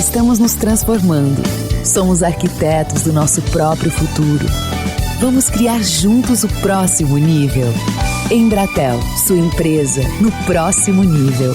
Estamos nos transformando. Somos arquitetos do nosso próprio futuro. Vamos criar juntos o próximo nível. Embratel, sua empresa no próximo nível.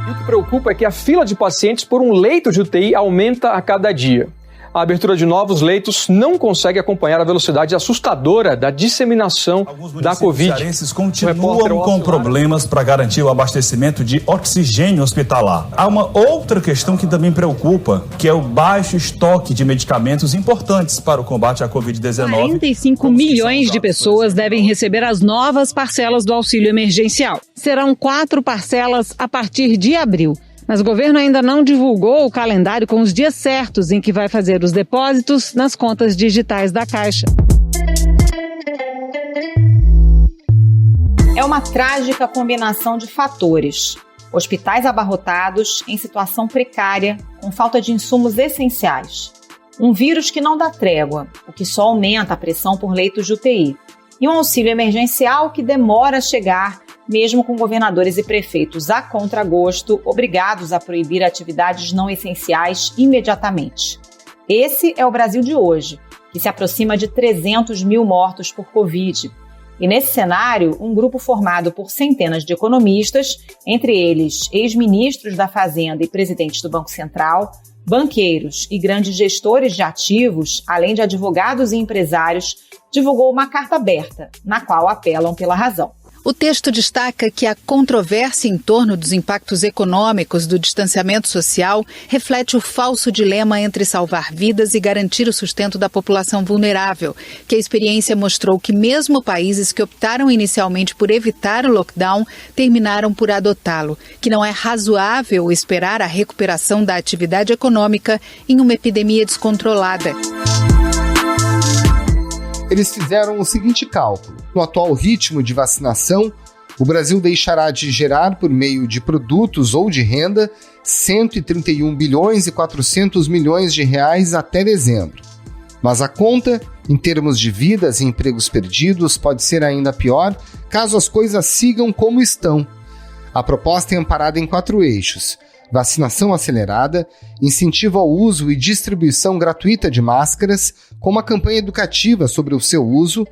O que preocupa é que a fila de pacientes por um leito de UTI aumenta a cada dia. A abertura de novos leitos não consegue acompanhar a velocidade assustadora da disseminação da Covid. Alguns cearenses continuam com problemas para garantir o abastecimento de oxigênio hospitalar. Há uma outra questão que também preocupa, que é o baixo estoque de medicamentos importantes para o combate à Covid-19. 45 milhões de pessoas devem receber as novas parcelas do auxílio emergencial. Serão 4 parcelas a partir de abril. Mas o governo ainda não divulgou o calendário com os dias certos em que vai fazer os depósitos nas contas digitais da Caixa. É uma trágica combinação de fatores. Hospitais abarrotados, em situação precária, com falta de insumos essenciais. Um vírus que não dá trégua, o que só aumenta a pressão por leitos de UTI. E um auxílio emergencial que demora a chegar, mesmo com governadores e prefeitos a contragosto, obrigados a proibir atividades não essenciais imediatamente. Esse é o Brasil de hoje, que se aproxima de 300 mil mortos por Covid. E nesse cenário, um grupo formado por centenas de economistas, entre eles ex-ministros da Fazenda e presidentes do Banco Central, banqueiros e grandes gestores de ativos, além de advogados e empresários, divulgou uma carta aberta, na qual apelam pela razão. O texto destaca que a controvérsia em torno dos impactos econômicos do distanciamento social reflete o falso dilema entre salvar vidas e garantir o sustento da população vulnerável, que a experiência mostrou que mesmo países que optaram inicialmente por evitar o lockdown terminaram por adotá-lo, que não é razoável esperar a recuperação da atividade econômica em uma epidemia descontrolada. Eles fizeram o seguinte cálculo: no atual ritmo de vacinação, o Brasil deixará de gerar, por meio de produtos ou de renda, 131 bilhões e 400 milhões de reais até dezembro. Mas a conta, em termos de vidas e empregos perdidos, pode ser ainda pior caso as coisas sigam como estão. A proposta é amparada em 4 eixos: vacinação acelerada, incentivo ao uso e distribuição gratuita de máscaras, com uma campanha educativa sobre o seu uso,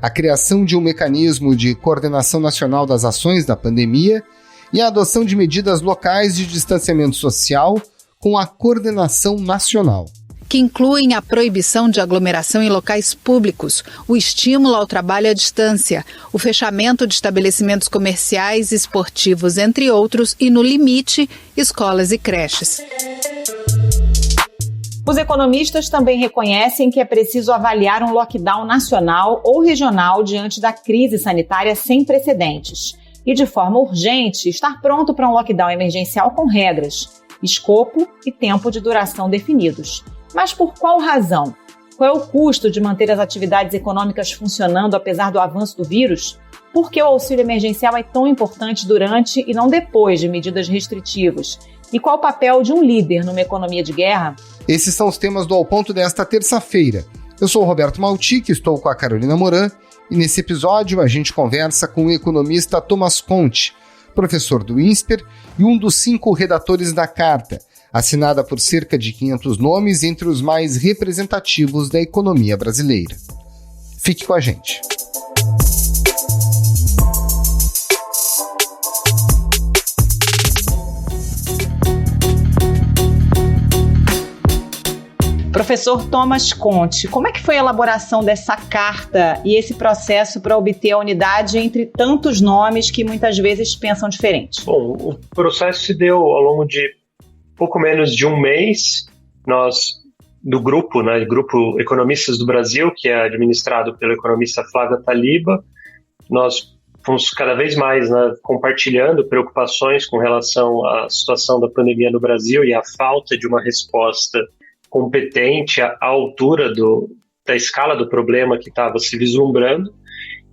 a criação de um mecanismo de coordenação nacional das ações da pandemia e a adoção de medidas locais de distanciamento social com a coordenação nacional, que incluem a proibição de aglomeração em locais públicos, o estímulo ao trabalho à distância, o fechamento de estabelecimentos comerciais, esportivos, entre outros, e, no limite, escolas e creches. Os economistas também reconhecem que é preciso avaliar um lockdown nacional ou regional diante da crise sanitária sem precedentes e, de forma urgente, estar pronto para um lockdown emergencial com regras, escopo e tempo de duração definidos. Mas por qual razão? Qual é o custo de manter as atividades econômicas funcionando apesar do avanço do vírus? Por que o auxílio emergencial é tão importante durante e não depois de medidas restritivas? E qual o papel de um líder numa economia de guerra? Esses são os temas do Ao Ponto desta terça-feira. Eu sou o Roberto Maltic, estou com a Carolina Moran, e nesse episódio a gente conversa com o economista Thomas Conte, professor do INSPER e um dos 5 redatores da carta, assinada por cerca de 500 nomes entre os mais representativos da economia brasileira. Fique com a gente. Professor Thomas Conte, como é que foi a elaboração dessa carta e esse processo para obter a unidade entre tantos nomes que muitas vezes pensam diferente? Bom, o processo se deu ao longo de pouco menos de um mês. Nós, do grupo, Grupo Economistas do Brasil, que é administrado pelo economista Flávio Taliba, nós fomos cada vez mais compartilhando preocupações com relação à situação da pandemia no Brasil e à falta de uma resposta competente à altura da escala do problema que estava se vislumbrando,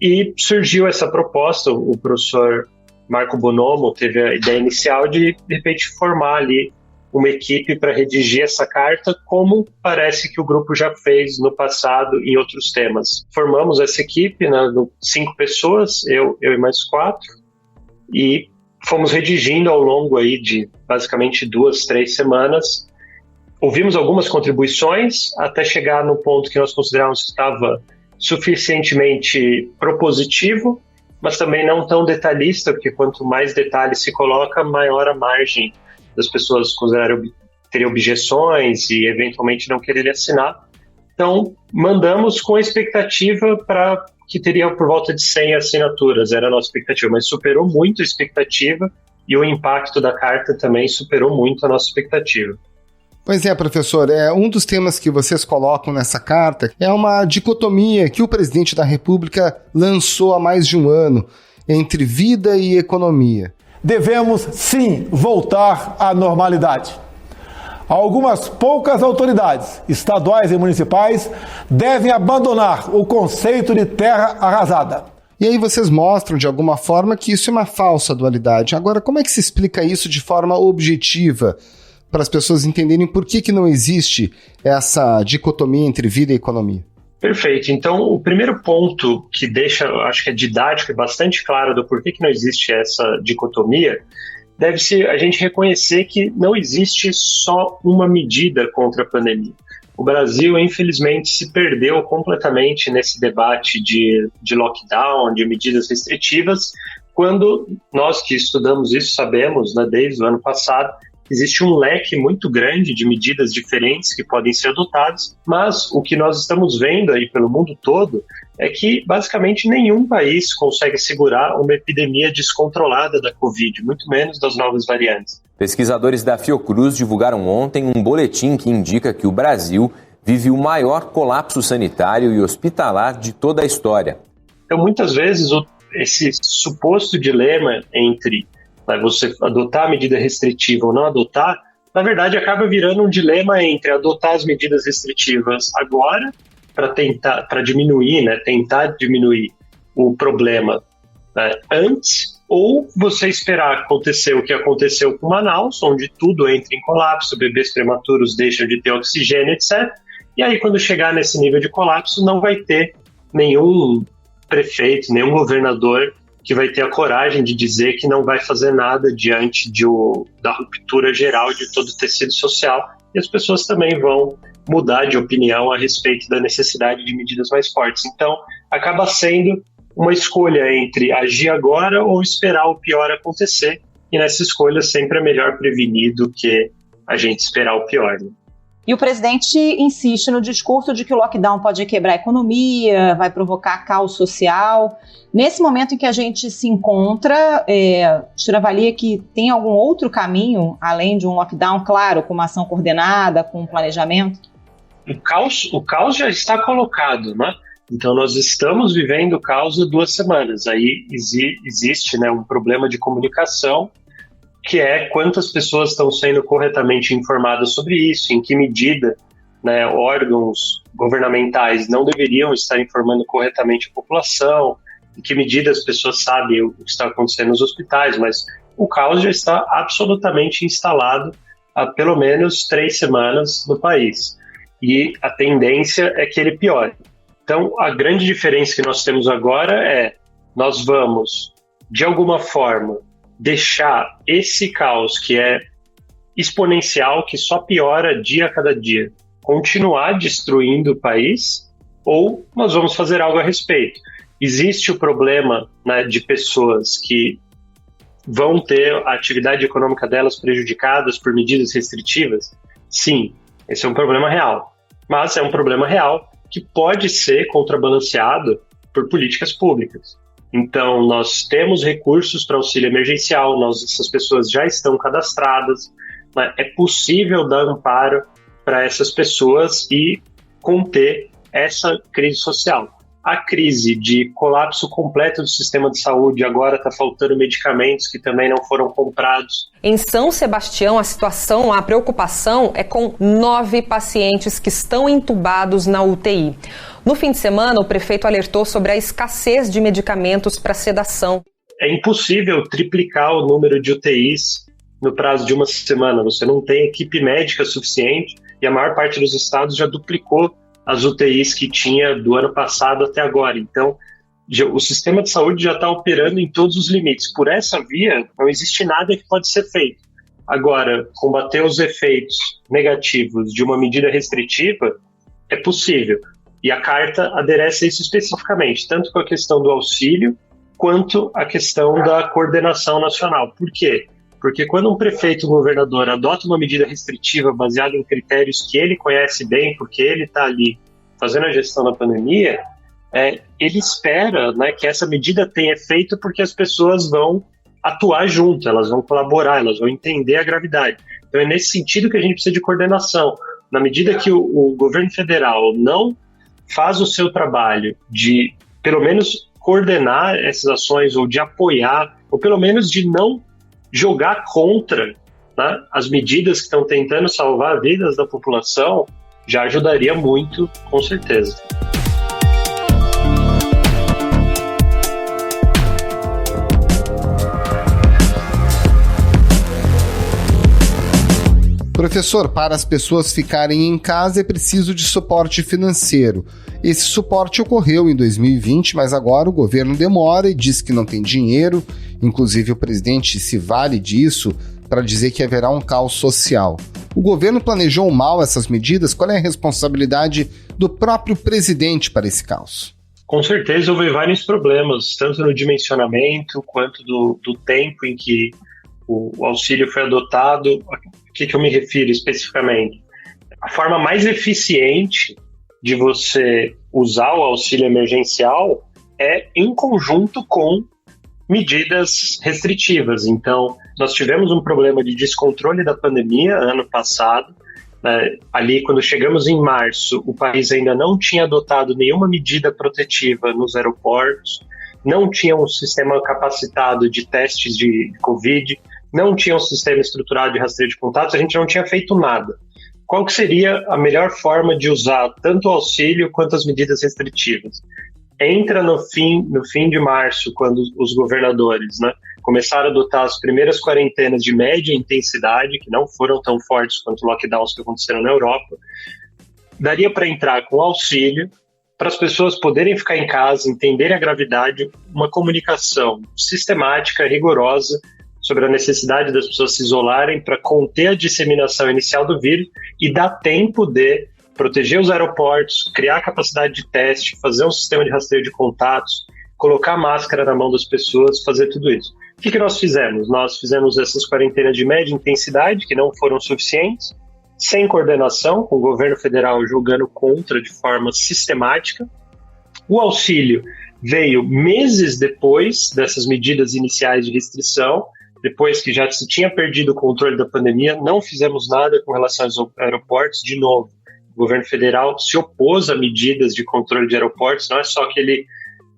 e surgiu essa proposta. O professor Marco Bonomo teve a ideia inicial de repente, formar ali uma equipe para redigir essa carta, como parece que o grupo já fez no passado em outros temas. Formamos essa equipe, né, 5 pessoas, eu e mais 4, e fomos redigindo ao longo aí de basicamente 2, 3 semanas. Ouvimos algumas contribuições até chegar no ponto que nós consideramos que estava suficientemente propositivo, mas também não tão detalhista, porque quanto mais detalhes se coloca, maior a margem das pessoas terem objeções e eventualmente não quererem assinar. Então, mandamos com a expectativa para que teria por volta de 100 assinaturas, era a nossa expectativa, mas superou muito a expectativa e o impacto da carta também superou muito a nossa expectativa. Pois é, professor, um dos temas que vocês colocam nessa carta é uma dicotomia que o presidente da República lançou há mais de um ano entre vida e economia. Devemos, sim, voltar à normalidade. Algumas poucas autoridades, estaduais e municipais, devem abandonar o conceito de terra arrasada. E aí vocês mostram, de alguma forma, que isso é uma falsa dualidade. Agora, como é que se explica isso de forma objetiva, para as pessoas entenderem por que não existe essa dicotomia entre vida e economia? Perfeito. Então, o primeiro ponto que deixa, acho que é didático e bastante claro do porquê que não existe essa dicotomia, deve-se a gente reconhecer que não existe só uma medida contra a pandemia. O Brasil, infelizmente, se perdeu completamente nesse debate de lockdown, de medidas restritivas, quando nós que estudamos isso sabemos, né, desde o ano passado, existe um leque muito grande de medidas diferentes que podem ser adotadas, mas o que nós estamos vendo aí pelo mundo todo é que basicamente nenhum país consegue segurar uma epidemia descontrolada da Covid, muito menos das novas variantes. Pesquisadores da Fiocruz divulgaram ontem um boletim que indica que o Brasil vive o maior colapso sanitário e hospitalar de toda a história. Então, muitas vezes, esse suposto dilema entre você adotar a medida restritiva ou não adotar, na verdade acaba virando um dilema entre adotar as medidas restritivas agora para diminuir, né, tentar diminuir o problema, né, antes, ou você esperar acontecer o que aconteceu com Manaus, onde tudo entra em colapso, bebês prematuros deixam de ter oxigênio, etc. E aí quando chegar nesse nível de colapso não vai ter nenhum prefeito, nenhum governador que vai ter a coragem de dizer que não vai fazer nada diante da ruptura geral de todo o tecido social, e as pessoas também vão mudar de opinião a respeito da necessidade de medidas mais fortes. Então, acaba sendo uma escolha entre agir agora ou esperar o pior acontecer, e nessa escolha sempre é melhor prevenir do que a gente esperar o pior, né? E o presidente insiste no discurso de que o lockdown pode quebrar a economia, vai provocar caos social. Nesse momento em que a gente se encontra, o senhor avalia que tem algum outro caminho, além de um lockdown, claro, com uma ação coordenada, com um planejamento? O caos já está colocado, né? Então nós estamos vivendo o caos há 2 semanas. Aí existe, né, um problema de comunicação, que é quantas pessoas estão sendo corretamente informadas sobre isso, em que medida, né, órgãos governamentais não deveriam estar informando corretamente a população, em que medida as pessoas sabem o que está acontecendo nos hospitais, mas o caos já está absolutamente instalado há pelo menos 3 semanas no país, e a tendência é que ele piore. Então, a grande diferença que nós temos agora é, nós vamos, de alguma forma, deixar esse caos que é exponencial, que só piora dia a cada dia, continuar destruindo o país, ou nós vamos fazer algo a respeito. Existe o problema, né, de pessoas que vão ter a atividade econômica delas prejudicadas por medidas restritivas? Sim, esse é um problema real. Mas é um problema real que pode ser contrabalanceado por políticas públicas. Então, nós temos recursos para auxílio emergencial, essas pessoas já estão cadastradas, né? É possível dar amparo para essas pessoas e conter essa crise social. A crise de colapso completo do sistema de saúde, agora está faltando medicamentos que também não foram comprados. Em São Sebastião, a preocupação é com 9 pacientes que estão entubados na UTI. No fim de semana, o prefeito alertou sobre a escassez de medicamentos para sedação. É impossível triplicar o número de UTIs no prazo de uma semana. Você não tem equipe médica suficiente e a maior parte dos estados já duplicou as UTIs que tinha do ano passado até agora. Então, o sistema de saúde já está operando em todos os limites. Por essa via, não existe nada que pode ser feito. Agora, combater os efeitos negativos de uma medida restritiva é possível. E a carta adereça isso especificamente, tanto com a questão do auxílio, quanto a questão da coordenação nacional. Por quê? Porque quando um prefeito ou governador adota uma medida restritiva baseada em critérios que ele conhece bem, porque ele está ali fazendo a gestão da pandemia, ele espera, né, que essa medida tenha efeito porque as pessoas vão atuar junto, elas vão colaborar, elas vão entender a gravidade. Então é nesse sentido que a gente precisa de coordenação. Na medida que o governo federal não faz o seu trabalho de, pelo menos, coordenar essas ações ou de apoiar, ou pelo menos de não jogar contra, né, as medidas que estão tentando salvar vidas da população, já ajudaria muito, com certeza. Professor, para as pessoas ficarem em casa é preciso de suporte financeiro. Esse suporte ocorreu em 2020, mas agora o governo demora e diz que não tem dinheiro. Inclusive o presidente se vale disso para dizer que haverá um caos social. O governo planejou mal essas medidas? Qual é a responsabilidade do próprio presidente para esse caos? Com certeza houve vários problemas, tanto no dimensionamento quanto do tempo em que o auxílio foi adotado. O que eu me refiro especificamente? A forma mais eficiente de você usar o auxílio emergencial é em conjunto com medidas restritivas. Então, nós tivemos um problema de descontrole da pandemia ano passado. Ali, quando chegamos em março, o país ainda não tinha adotado nenhuma medida protetiva nos aeroportos, não tinha um sistema capacitado de testes de Covid, não tinha um sistema estruturado de rastreio de contatos, a gente não tinha feito nada. Qual que seria a melhor forma de usar tanto o auxílio quanto as medidas restritivas? Entra no fim de março, quando os governadores, né, começaram a adotar as primeiras quarentenas de média intensidade, que não foram tão fortes quanto lockdowns que aconteceram na Europa. Daria para entrar com auxílio, para as pessoas poderem ficar em casa, entenderem a gravidade, uma comunicação sistemática, rigorosa, sobre a necessidade das pessoas se isolarem para conter a disseminação inicial do vírus e dar tempo de proteger os aeroportos, criar capacidade de teste, fazer um sistema de rastreio de contatos, colocar máscara na mão das pessoas, fazer tudo isso. O que nós fizemos? Nós fizemos essas quarentenas de média intensidade, que não foram suficientes, sem coordenação, com o governo federal julgando contra de forma sistemática. O auxílio veio meses depois dessas medidas iniciais de restrição, depois que já se tinha perdido o controle da pandemia. Não fizemos nada com relação aos aeroportos. De novo, o governo federal se opôs a medidas de controle de aeroportos. Não é só que ele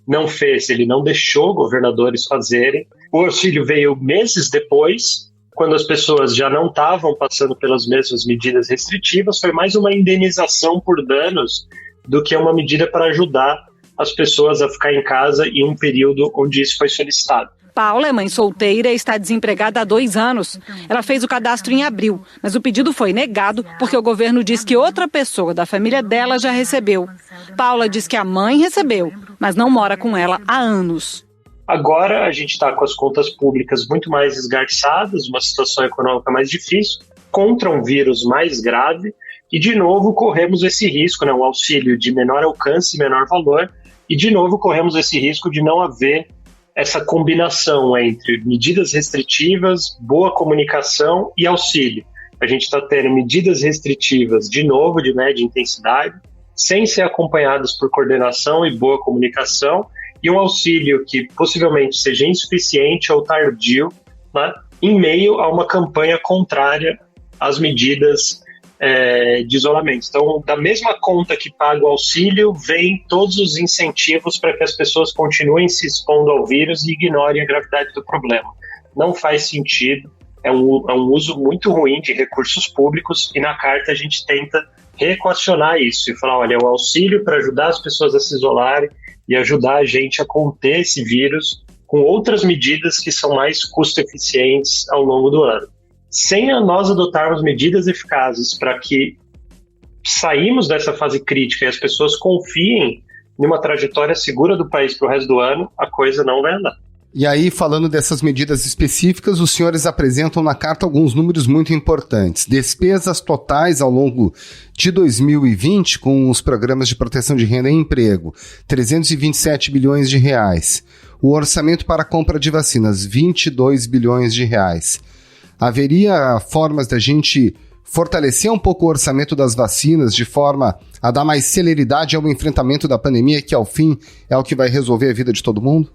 não fez, ele não deixou governadores fazerem. O auxílio veio meses depois, quando as pessoas já não estavam passando pelas mesmas medidas restritivas. Foi mais uma indenização por danos do que uma medida para ajudar as pessoas a ficar em casa em um período onde isso foi solicitado. Paula é mãe solteira e está desempregada há 2 anos. Ela fez o cadastro em abril, mas o pedido foi negado porque o governo diz que outra pessoa da família dela já recebeu. Paula diz que a mãe recebeu, mas não mora com ela há anos. Agora a gente está com as contas públicas muito mais esgarçadas, uma situação econômica mais difícil, contra um vírus mais grave, e de novo corremos esse risco, né, um auxílio de menor alcance, menor valor, e de novo corremos esse risco de não haver essa combinação entre medidas restritivas, boa comunicação e auxílio. A gente está tendo medidas restritivas, de novo, de média intensidade, sem ser acompanhadas por coordenação e boa comunicação, e um auxílio que possivelmente seja insuficiente ou tardio, né, em meio a uma campanha contrária às medidas de isolamento. Então, da mesma conta que paga o auxílio, vem todos os incentivos para que as pessoas continuem se expondo ao vírus e ignorem a gravidade do problema. Não faz sentido, é um uso muito ruim de recursos públicos, e na carta a gente tenta reequacionar isso e falar, olha, é um auxílio para ajudar as pessoas a se isolarem e ajudar a gente a conter esse vírus com outras medidas que são mais custo-eficientes ao longo do ano. sem nós adotarmos medidas eficazes para que saímos dessa fase crítica e as pessoas confiem numa trajetória segura do país para o resto do ano, a coisa não vai andar. E aí, falando dessas medidas específicas, os senhores apresentam na carta alguns números muito importantes. Despesas totais ao longo de 2020 com os programas de proteção de renda e emprego, 327 bilhões de reais. O orçamento para a compra de vacinas, 22 bilhões de reais. Haveria formas da gente fortalecer um pouco o orçamento das vacinas de forma a dar mais celeridade ao enfrentamento da pandemia, que ao fim é o que vai resolver a vida de todo mundo?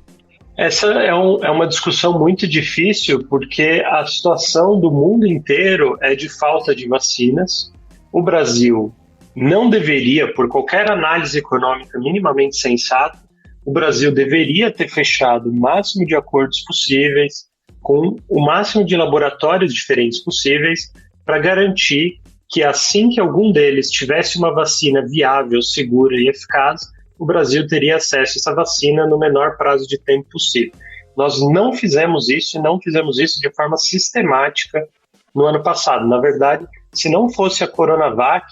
Essa é uma discussão muito difícil, porque a situação do mundo inteiro é de falta de vacinas. O Brasil não deveria, por qualquer análise econômica minimamente sensata, o Brasil deveria ter fechado o máximo de acordos possíveis, com o máximo de laboratórios diferentes possíveis, para garantir que assim que algum deles tivesse uma vacina viável, segura e eficaz, o Brasil teria acesso a essa vacina no menor prazo de tempo possível. Nós não fizemos isso e não fizemos isso de forma sistemática no ano passado. Na verdade, se não fosse a Coronavac,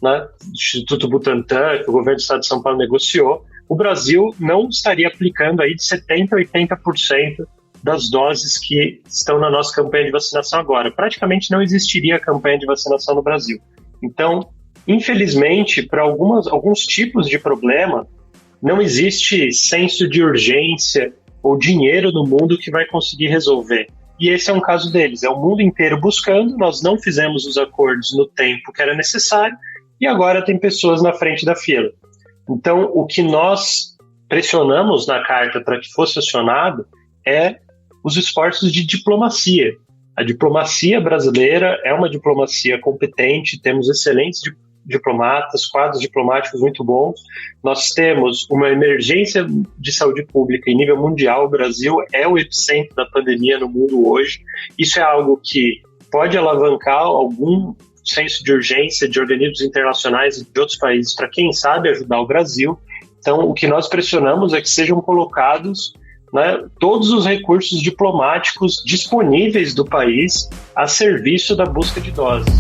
né, do Instituto Butantan, que o governo do estado de São Paulo negociou, o Brasil não estaria aplicando aí de 70% a 80% das doses que estão na nossa campanha de vacinação agora. Praticamente não existiria campanha de vacinação no Brasil. Então, infelizmente, para alguns tipos de problema, não existe senso de urgência ou dinheiro no mundo que vai conseguir resolver. E esse é um caso deles. É o mundo inteiro buscando, nós não fizemos os acordos no tempo que era necessário e agora tem pessoas na frente da fila. Então, o que nós pressionamos na carta para que fosse acionado é os esforços de diplomacia. A diplomacia brasileira é uma diplomacia competente, temos excelentes diplomatas, quadros diplomáticos muito bons. Nós temos uma emergência de saúde pública em nível mundial. O Brasil é o epicentro da pandemia no mundo hoje. Isso é algo que pode alavancar algum senso de urgência de organismos internacionais e de outros países para, quem sabe, ajudar o Brasil. Então, o que nós pressionamos é que sejam colocados, né, todos os recursos diplomáticos disponíveis do país a serviço da busca de doses.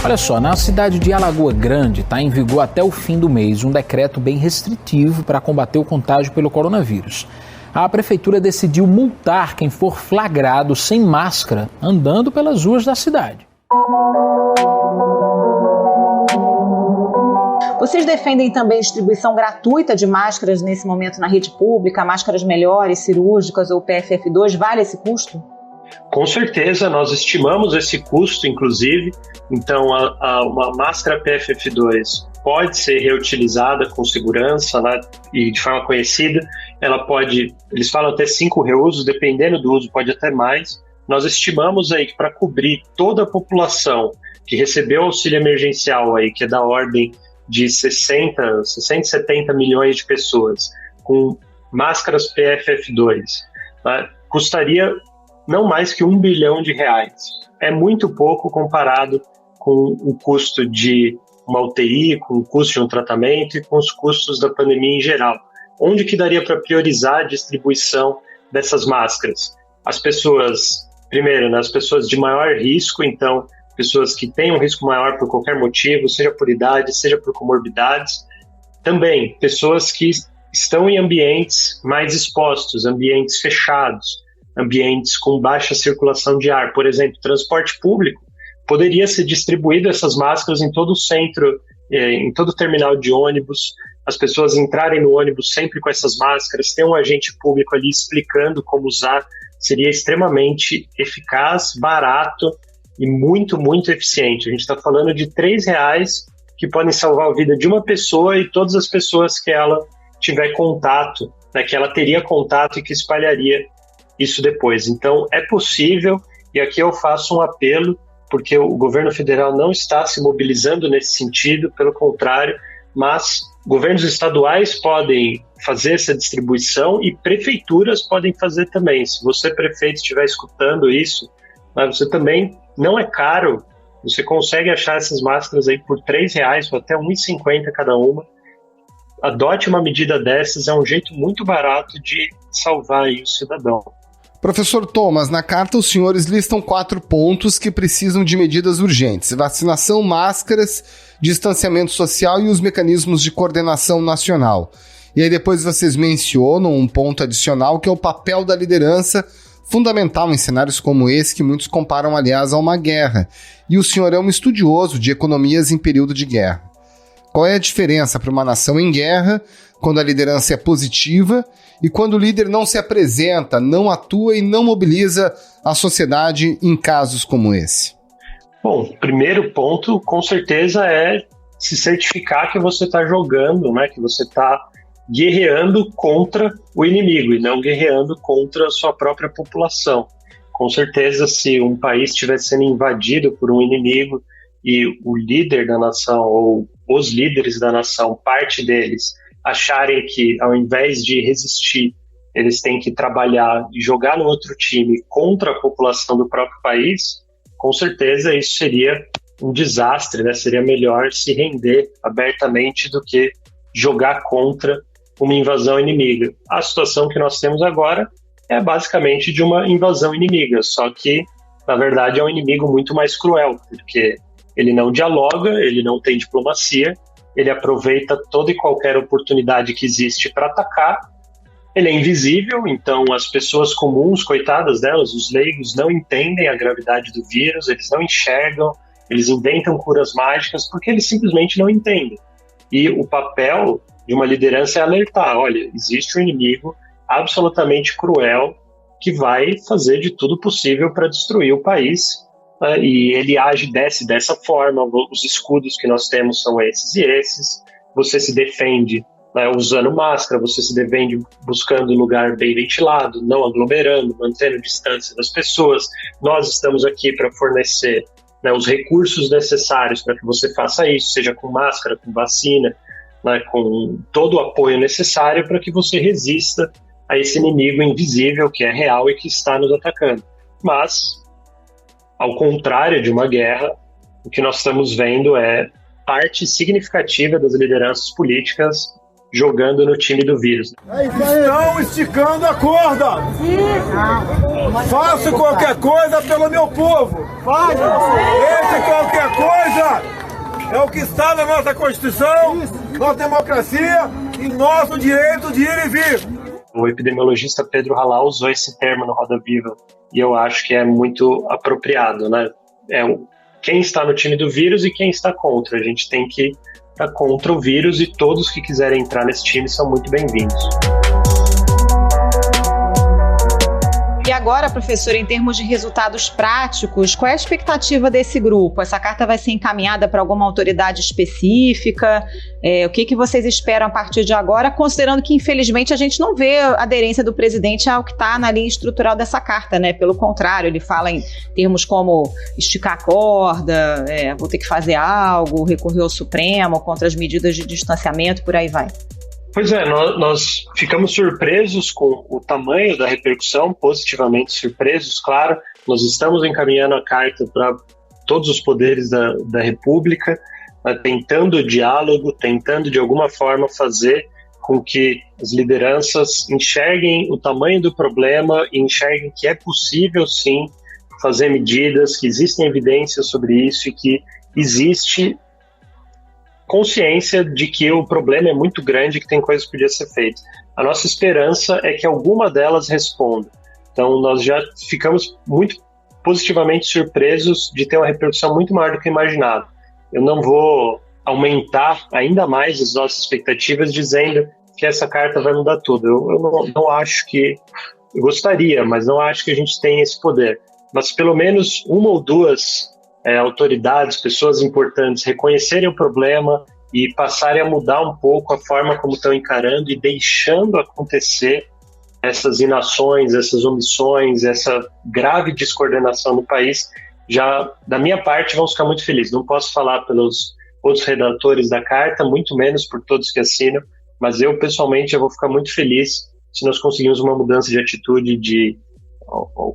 Olha só, na cidade de Alagoa Grande está em vigor até o fim do mês um decreto bem restritivo para combater o contágio pelo coronavírus. A prefeitura decidiu multar quem for flagrado sem máscara andando pelas ruas da cidade. Vocês defendem também distribuição gratuita de máscaras nesse momento na rede pública, máscaras melhores, cirúrgicas ou PFF2, vale esse custo? Com certeza, nós estimamos esse custo, inclusive. Então, uma máscara PFF2 pode ser reutilizada com segurança, né, e de forma conhecida. Ela pode, eles falam até 5 reusos, dependendo do uso, pode até mais. Nós estimamos aí que para cobrir toda a população que recebeu auxílio emergencial, aí, que é da ordem de 60, 70 milhões de pessoas, com máscaras PFF2, né, custaria não mais que R$1 bilhão. É muito pouco comparado com o custo de uma UTI, com o custo de um tratamento e com os custos da pandemia em geral. Onde que daria para priorizar a distribuição dessas máscaras? As pessoas, primeiro, né, as pessoas de maior risco, então, pessoas que têm um risco maior por qualquer motivo, seja por idade, seja por comorbidades. Também, pessoas que estão em ambientes mais expostos, ambientes fechados, ambientes com baixa circulação de ar. Por exemplo, transporte público, poderia ser distribuído essas máscaras em todo o centro, em todo o terminal de ônibus, as pessoas entrarem no ônibus sempre com essas máscaras, ter um agente público ali explicando como usar, seria extremamente eficaz, barato e muito, muito eficiente. A gente está falando de R$3 que podem salvar a vida de uma pessoa e todas as pessoas que ela tiver contato, né, que ela teria contato e que espalharia isso depois. Então, é possível, e aqui eu faço um apelo, porque o governo federal não está se mobilizando nesse sentido, pelo contrário, mas governos estaduais podem fazer essa distribuição e prefeituras podem fazer também. Se você, prefeito, estiver escutando isso, mas você também, não é caro, você consegue achar essas máscaras aí por R$3 ou até R$1,50 cada uma. adote uma medida dessas, é um jeito muito barato de salvar aí o cidadão. Professor Thomas, na carta os senhores listam 4 pontos que precisam de medidas urgentes: vacinação, máscaras, distanciamento social e os mecanismos de coordenação nacional. E aí depois vocês mencionam um ponto adicional que é o papel da liderança, fundamental em cenários como esse, que muitos comparam, aliás, a uma guerra. E o senhor é um estudioso de economias em período de guerra. Qual é a diferença para uma nação em guerra, quando a liderança é positiva, e quando o líder não se apresenta, não atua e não mobiliza a sociedade em casos como esse? Bom, o primeiro ponto, com certeza, é se certificar que você está jogando, né, que você está guerreando contra o inimigo e não guerreando contra a sua própria população. Com certeza, se um país estiver sendo invadido por um inimigo e o líder da nação ou os líderes da nação, parte deles, acharem que ao invés de resistir, eles têm que trabalhar e jogar no outro time contra a população do próprio país, com certeza isso seria um desastre, né? Seria melhor se render abertamente do que jogar contra uma invasão inimiga. A situação que nós temos agora é basicamente de uma invasão inimiga, só que, na verdade, é um inimigo muito mais cruel, porque ele não dialoga, ele não tem diplomacia, ele aproveita toda e qualquer oportunidade que existe para atacar, ele é invisível, então as pessoas comuns, coitadas delas, os leigos, não entendem a gravidade do vírus, eles não enxergam, eles inventam curas mágicas porque eles simplesmente não entendem. E o papel de uma liderança é alertar, olha, existe um inimigo absolutamente cruel que vai fazer de tudo possível para destruir o país, né? E ele age dessa forma, os escudos que nós temos são esses e esses, você se defende, né, usando máscara, você se defende buscando lugar bem ventilado, não aglomerando, mantendo distância das pessoas, nós estamos aqui para fornecer, né, os recursos necessários para que você faça isso, seja com máscara, com vacina, né, com todo o apoio necessário para que você resista a esse inimigo invisível que é real e que está nos atacando. Mas, ao contrário de uma guerra, o que nós estamos vendo é parte significativa das lideranças políticas jogando no time do vírus. Estão esticando a corda! Faço qualquer coisa pelo meu povo! Esse qualquer coisa é o que está na nossa Constituição, nossa democracia e nosso direito de ir e vir. O epidemiologista Pedro Halal usou esse termo no Roda Viva e eu acho que é muito apropriado, né? Quem está no time do vírus e quem está contra. A gente tem que estar contra o vírus e todos que quiserem entrar nesse time são muito bem-vindos. E agora, professor, em termos de resultados práticos, qual é a expectativa desse grupo? Essa carta vai ser encaminhada para alguma autoridade específica? O que vocês esperam a partir de agora, considerando que, infelizmente, a gente não vê a aderência do presidente ao que está na linha estrutural dessa carta, né? Pelo contrário, ele fala em termos como esticar a corda, vou ter que fazer algo, recorrer ao Supremo contra as medidas de distanciamento, por aí vai. Pois é, nós ficamos surpresos com o tamanho da repercussão, positivamente surpresos, claro. Nós estamos encaminhando a carta para todos os poderes da República, tentando diálogo, tentando de alguma forma fazer com que as lideranças enxerguem o tamanho do problema e enxerguem que é possível sim fazer medidas, que existem evidências sobre isso e que existe consciência de que o problema é muito grande e que tem coisas que podiam ser feitas. A nossa esperança é que alguma delas responda. Então, nós já ficamos muito positivamente surpresos de ter uma repercussão muito maior do que imaginado. Eu não vou aumentar ainda mais as nossas expectativas dizendo que essa carta vai mudar tudo. Eu não acho que... Eu gostaria, mas não acho que a gente tenha esse poder. Mas pelo menos uma ou duas autoridades, pessoas importantes reconhecerem o problema e passarem a mudar um pouco a forma como estão encarando e deixando acontecer essas inações, essas omissões, essa grave descoordenação no país, já da minha parte vamos ficar muito felizes. Não posso falar pelos outros redatores da carta, muito menos por todos que assinam, mas eu pessoalmente já vou ficar muito feliz se nós conseguirmos uma mudança de atitude de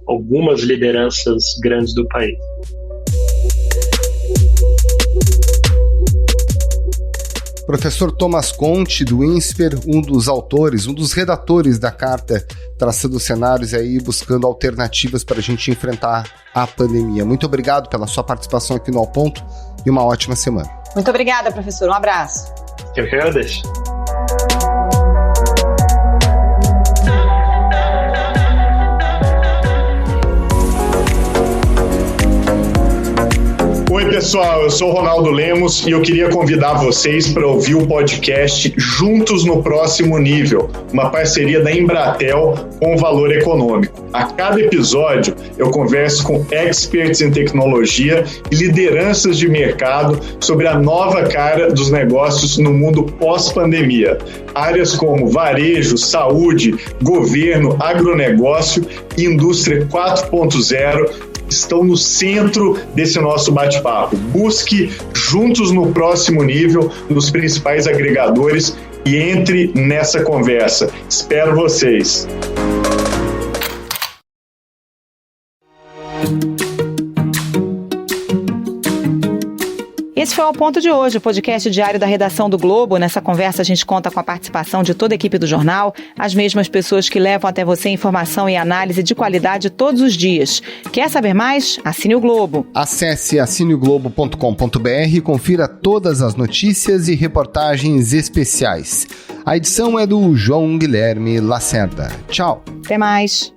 algumas lideranças grandes do país. Professor Thomas Conte, do INSPER, um dos autores, um dos redatores da carta, traçando cenários aí, buscando alternativas para a gente enfrentar a pandemia. Muito obrigado pela sua participação aqui no Ao Ponto e uma ótima semana. Muito obrigada, professor. Um abraço. Eu que agradeço. Oi, pessoal, eu sou o Ronaldo Lemos e eu queria convidar vocês para ouvir o podcast Juntos no Próximo Nível, uma parceria da Embratel com o Valor Econômico. A cada episódio, eu converso com experts em tecnologia e lideranças de mercado sobre a nova cara dos negócios no mundo pós-pandemia. Áreas como varejo, saúde, governo, agronegócio e indústria 4.0 estão no centro desse nosso bate-papo. Busque Juntos no Próximo Nível nos principais agregadores e entre nessa conversa. Espero vocês. Esse foi o Ponto de hoje, o podcast diário da redação do Globo. Nessa conversa a gente conta com a participação de toda a equipe do jornal, as mesmas pessoas que levam até você informação e análise de qualidade todos os dias. Quer saber mais? Assine o Globo. Acesse assineoglobo.com.br e confira todas as notícias e reportagens especiais. A edição é do João Guilherme Lacerda. Tchau. Até mais.